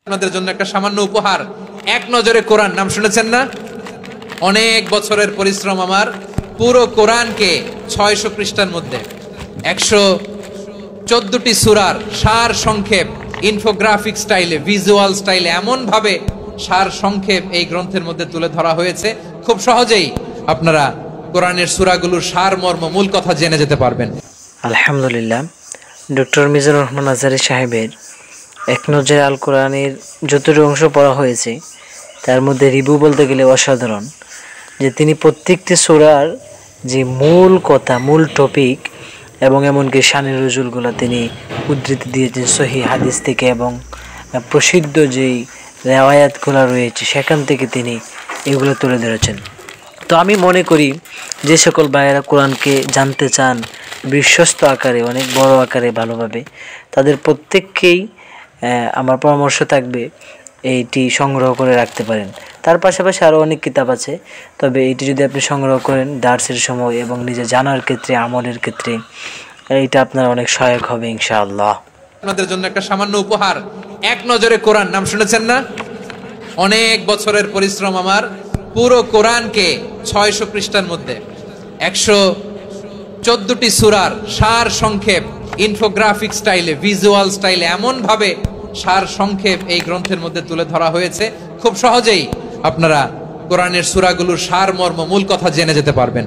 আপনাদের জন্য একটা সামান্য উপহার, এক নজরে কোরআন নাম শুনেছেন না? অনেক বছরের পরিশ্রম আমার পুরো কোরআনকে 600 পৃষ্ঠার মধ্যে 114টি সূরার সার সংক্ষেপ ইনফোগ্রাফিক স্টাইলে, ভিজুয়াল স্টাইলে এমন ভাবে সার সংক্ষেপ এই গ্রন্থের মধ্যে তুলে ধরা হয়েছে, খুব সহজেই আপনারা কোরআনের সূরাগুলোর সার মর্ম মূল কথা জেনে যেতে পারবেন। আলহামদুলিল্লাহ, ডক্টর মিজানুর রহমান আজহারী সাহেবের এক নজরে আল কোরআনের যতটুকু অংশ পড়া হয়েছে তার মধ্যে রিভিউ বলতে গেলে অসাধারণ। যে তিনি প্রত্যেকটি সূরার যে মূল কথা, মূল টপিক এবং এমনকি শানে নজুলগুলো তিনি উদ্ধৃতি দিয়েছেন সহিহ হাদিস থেকে এবং প্রসিদ্ধ যেই রেওয়ায়াতগুলো রয়েছে সেখান থেকে তিনি এগুলো তুলে ধরেছেন। তো আমি মনে করি যে সকল ভাইয়েরা কোরআনকে জানতে চান বিশ্বস্ত আকারে, অনেক বড় আকারে, ভালোভাবে, তাদের প্রত্যেককেই আমার পরামর্শ থাকবে এইটি সংগ্রহ করে রাখতে পারেন। তার পাশাপাশি আরও অনেক কিতাব আছে, তবে এইটি যদি আপনি সংগ্রহ করেন দার্সের সময় এবং নিজে জানার ক্ষেত্রে, আমলের ক্ষেত্রে, এইটা আপনার অনেক সহায়ক হবে ইনশাআল্লাহ। আপনাদের জন্য একটা সামান্য উপহার, এক নজরে কোরআন নাম শুনেছেন না? অনেক বছরের পরিশ্রম আমার পুরো কোরআনকে 600 পৃষ্ঠার মধ্যে 114টি সূরার সার সংক্ষেপ ইনফোগ্রাফিক স্টাইলে, ভিজুয়াল স্টাইলে এমন ভাবে সার সংক্ষেপ এই গ্রন্থের মধ্যে তুলে ধরা হয়েছে, খুব সহজেই আপনারা কোরআনের সূরাগুলোর সার মর্ম মূল কথা জেনে যেতে পারবেন।